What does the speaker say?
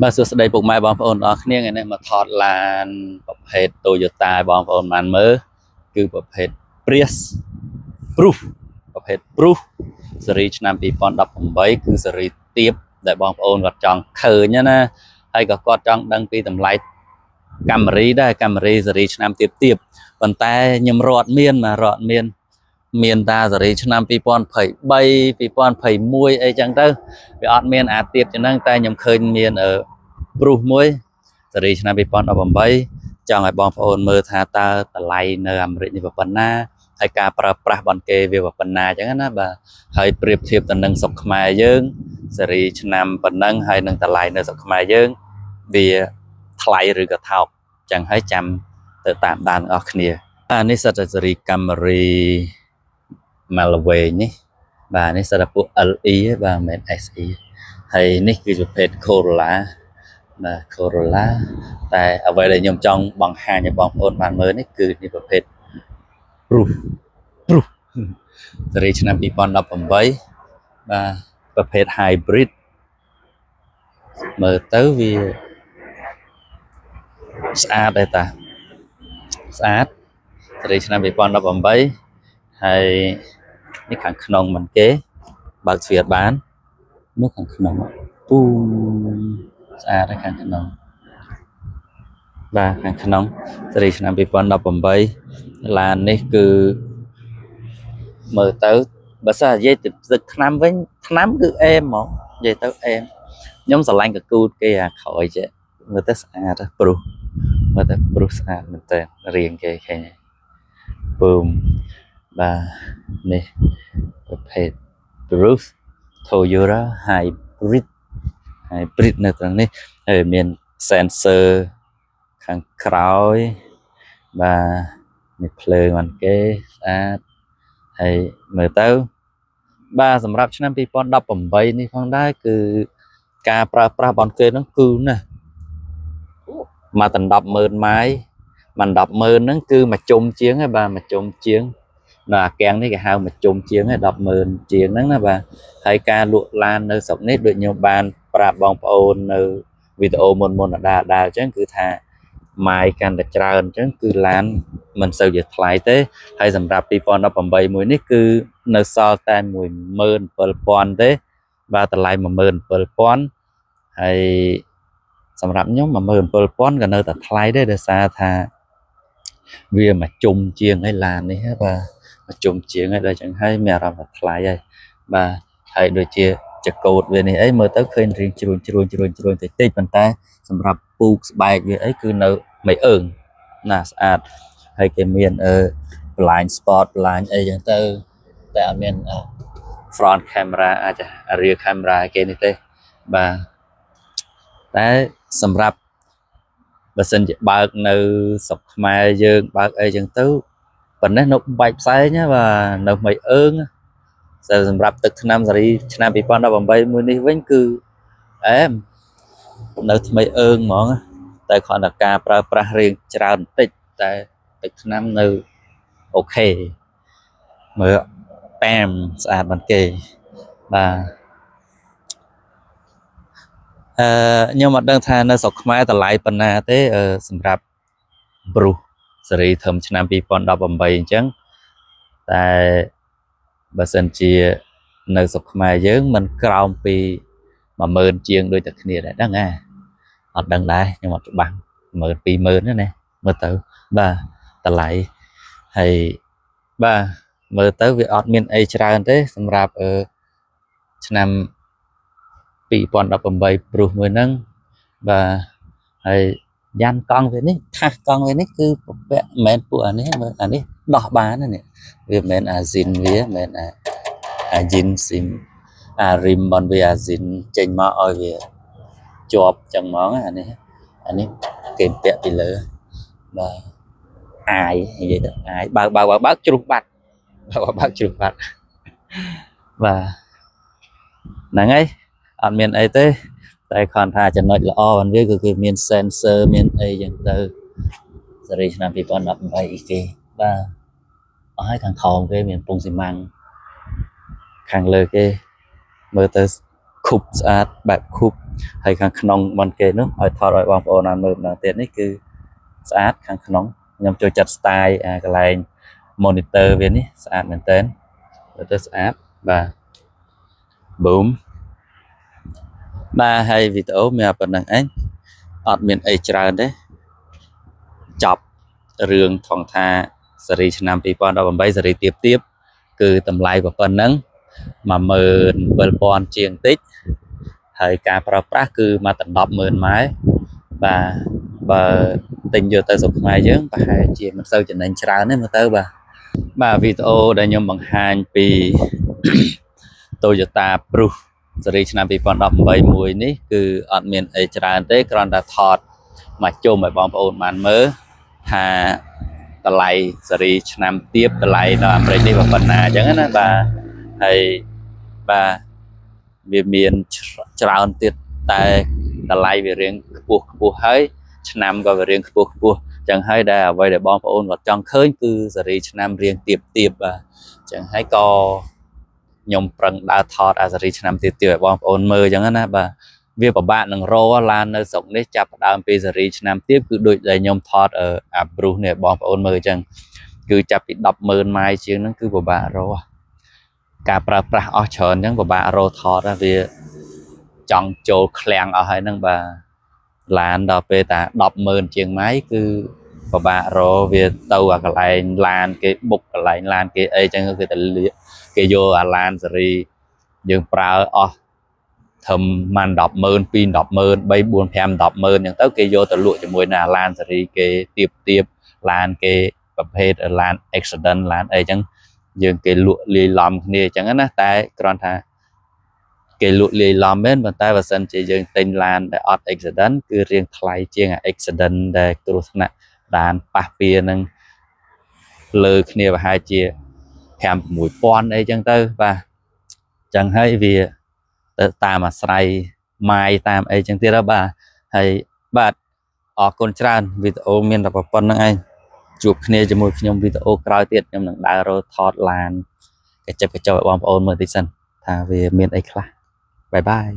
បាទសួស្តីពុកម៉ែបងប្អូនអរគ្នាថ្ងៃនេះមកថតឡានប្រភេទ Toyota បងប្អូនបានមើលគឺប្រភេទ Prius Proof ប្រភេទ Proof ស៊េរីឆ្នាំ2018គឺស៊េរីទាបដែលបងប្អូនគាត់ចង់ឃើញណាហើយក៏គាត់ចង់ដឹងពីតម្លៃកាមេរីដែរកាមេរីស៊េរីឆ្នាំទាបប៉ុន្តែខ្ញុំរត់មានតាស៊េរីឆ្នាំ2023 2021អីចឹងទៅវាអត់មានអាទៀបចឹងហ្នឹងតែខ្ញុំឃើញមានព្រុសមួយស៊េរីឆ្នាំ2018ចង់ឲ្យបងប្អូនមើលថាតើតម្លៃនៅអាមេរិកនេះប៉ុណ្ណាហើយការប្រើប្រាស់បនគេវាប៉ុណ្ណាចឹងណាបាទហើយប្រៀបធៀបទៅនឹងស្រុកខ្មែរយើងស៊េរីឆ្នាំប៉ុណ្ណឹងហើយនឹងតម្លៃនៅស្រុកខ្មែរយើងវាថ្លៃឬក៏ថោកចឹងហើយចាំទៅតាមដានអស់គ្នាអានេះសិតតែស៊េរីកាមេរីMalaway នេះបាទនេះសិតតែពួក LE បាទមិនមែន SE ហើយនេះគឺប្រភេទ Corolla បាទ Corolla តែអ្វីដែលខ្ញុំចង់បង្ហាញឲ្យបងប្អូនបានមើលនេះគឺនេះប្រភេទ Proof ស៊េរីឆ្នាំ2018បាទប្រភេទ Hybrid មើលទៅវាស្អាតដែរតាស្អាតស៊េរីឆ្នាំ2018ហើយនេះខាងក្នុងមិនគេបើកទ្វារបានមើលខាងក្នុងពូស្អាតហើយខាងក្នុងបាទខាងក្នុងស៊េរីឆ្នាំ2018ឡាននេះគឺមើលទៅបើសិននិយាយទៅទឹកថ្នាំវិញថ្នាំគឺអែមហ្មងនិយាយទៅអែមខ្ញុំស្រឡាញ់កកូតគេអាក្រោយចេះមើលទៅស្អាតព្រោះមើលទៅព្រោះស្អាតមែនតើរៀងគេឃើញបូមបាទនេះប្រភេទ Proof Toyota Hybrid នៅត្រង់នេះហើយមាន sensor ខាងក្រោយបាទនេះភ្លើងមិនគេស្អាតហើយមើលទៅបាទសម្រាប់ឆ្នាំ2018នេះផងដែរគឺការប្រើប្រាស់បនគេហ្នឹងគឺណាមកដល់ 100000 ម៉ាយមក 100000 ហ្នឹងគឺមកជុំជាងហើយបាទមកជុំជាងនៅអាកាំងនេះគេហៅមកជុំជាងហើយ 100000 ជាងហ្នឹងណាបាទហើយការលក់ឡាននៅស្រុកនេះដូចខ្ញុំបានប្រាប់បងប្អូននៅវីដេអូមុនដាល់អញ្ចឹងគឺថាម៉ាយកាន់តែច្រើនអញ្ចឹងគឺឡានមិនសូវជាថ្លៃទេហើយសម្រាប់2018មួយនេះគឺនៅសល់តែ 17000 ទេបាទតម្លៃ 17000ហើយសម្រាប់ខ្ញុំ 17000 ក៏នៅតែថ្លៃដែរដោយសារថាវាមកជុំជាងហើយឡាននេះបាទមកជុំជាងហើយដល់ចឹងហើយមានអារម្មណ៍ថាថ្លៃហើយបាទហើយដូចជាចកូតវានេះអីមើលទៅឃើញរៀងជ្រួញតិចប៉ុន្តែសម្រាប់ពូកស្បែកវាអីគឺនៅមិនអើងណាស្អាតហើយគេមាន blind spot blind អីចឹងទៅតែអត់មាន front camera អាច rear camera គេនេះទេបាទតែសម្រាប់បើសិនជាបើកនៅស្រុកខ្មែរយើងបើកអីចឹងទៅប៉ុណ្ណេះនៅបែកផ្សែងបាទនៅមិនអើងសម្រាប់ទឹកថ្នាំស៊េរីឆ្នាំ2018មួយនេះវិញគឺអែមនៅថ្មីអើងហ្មងតែគ្រាន់តែការប្រើប្រាស់រៀងច្រើនបន្តិចតែទឹកថ្នាំនៅអូខេមើលប៉ែមស្អាតមិនគេបាទខ្ញុំអត់ដឹងថានៅស្រុកខ្មែរតម្លៃប៉ុណ្ណាទេសម្រាប់ Bruce ស៊េរីធំឆ្នាំ2018អញ្ចឹងតែបើសិនជានៅស្រុកខ្មែរយើងមិនក្រោមពី 10000 ជាងដូចតែគ្នាដែរដឹងអត់ដឹងដែរខ្ញុំអត់ច្បាស់ 10000 20000 ណាមើលទៅបាទតម្លៃហើយបាទមើលទៅវាអត់មានអីច្រើនទេសម្រាប់ឆ្នាំ2018 Bruce មួយហ្នឹងបាទហើយយ៉ានកង់វានេះខាសកង់វានេះគឺពពាក់មិនមែនពួកអានេះមើលអានេះដោះបានណានេះវាមិនមែនអាស៊ីនវាមិនមែនអាជីនស៊ីមអារីមបនវាអាស៊ីនចេញមកឲ្យវាជាប់ចឹងហ្មងអានេះគេពាក់ពីលើបាទអាយនិយាយទៅអាយបើកជ្រុះបាត់បើកជ្រុះបាត់បាទហ្នឹងហើយអត់មានអីទេតែគ្រាន់ថាចំណុចល្អរបស់វាគឺគេមាន sensor មានអីចឹងទៅស៊េរីឆ្នាំ2018អីគេបាទអស់ហើយខាងក្រោមគេមានពងស៊ីម៉ាំងខាងលើគេមើលទៅ khúc sát bẹp khúc hay khang nongมัน kê nữa ở thọ rồi bong ôn ăn mượn tiền này cứ sát khang nong nhằm cho chặt style cái này monitor về ní sát mình tên rồi tới sát và boom ba hay video mẹ phần năng anh ở miền ấy tràn đấy chọc rương thòng tha series nămปีปอนเราbây giờ tiếp tiếp cứ tầm lại của phần nắng mà mờn bờ pon chieng tích thời cả pra cứ mà tận đọc mờn máy và tình vô tới sụp mai chứ và hai chị mình sâu trở nên tràn đấy mà tới bà video đã nhầm bằng hai pi Toyota Pro series nămปีปอนđọc bảy mùi ní cứ ở miền ấy tràn đấy còn đã thọt mà chôm ở bom ôn màn mớ thàตะไลสรีชนำเทียบตะไลเราอเมริกาแบบนาจังนั้นนะบ่าเวียนเมียนชาวอังกฤษแต่ตะไลเวียเรียงปูให้ชนำก็เวียเรียงปูจังให้ได้ไว้ได้บอมโอนวัดจังเคยคือสรีชนำเรียงเทียบจังให้ก็ยมปรังดาทอดสรีชนำเทียบบอมโอนมือจังนั้นนะบ่าเวียบบ้านหนึ่งโรลานในสงได้จับดาวปีสรีชนำเทียบคือโดยใจยมทอดอับรูเนี่ยบอมโอนมือจังคือจับปิดดับมือไม้เชียงนั่นคือบ่าโรการประอเชิญยังบ่าโรทอดนะเวียจังโจแคลงเอาให้นั่งบ่าลานดอกเปตาดับมือเชียงไม้คือบ่าโรเวียเตาอะไรลานเกบุกอะไรลานเกไอจังก็คือแต่เกโยลานสรียังปลาทำมันดอกมือปีนดอกมือใบบัวแพมดอกมืออย่างเต้าเกยโยตะลุจะมวยนาลานสรีเกเตียบลานเกประเภทลานเอ็กซ์เดนลานไอจังยังเกลุลีลอมเนี่ยจังนั้นนะแต่กรอนท่าเกลุลีลอมเม้นบนใต้ภาษาจียังเต็นลานแต่ออดเอ็กซ์เดนคือเรียงไทยเจียงเอ็กซ์เดนแต่กรุษณะลานปะเปียนึงเลยเนี่ยว่าhai chia แพมหมวยปอนไอจังเต้ว่าจังให้เวียตามมาใส่ไม้ตามไอ้จังที่เราบ่าให้บาดออกคนชราวิดีโอเมียนแบบปนนั่งไอ้จูบเนี่ยจะมวยขยมวิดีโอกราวเตียดยมหนังดาวเราทอดลานกระจับกระจายบอมโอนเมื่อที่สันทาเวเมียนไอ้คลาบายบาย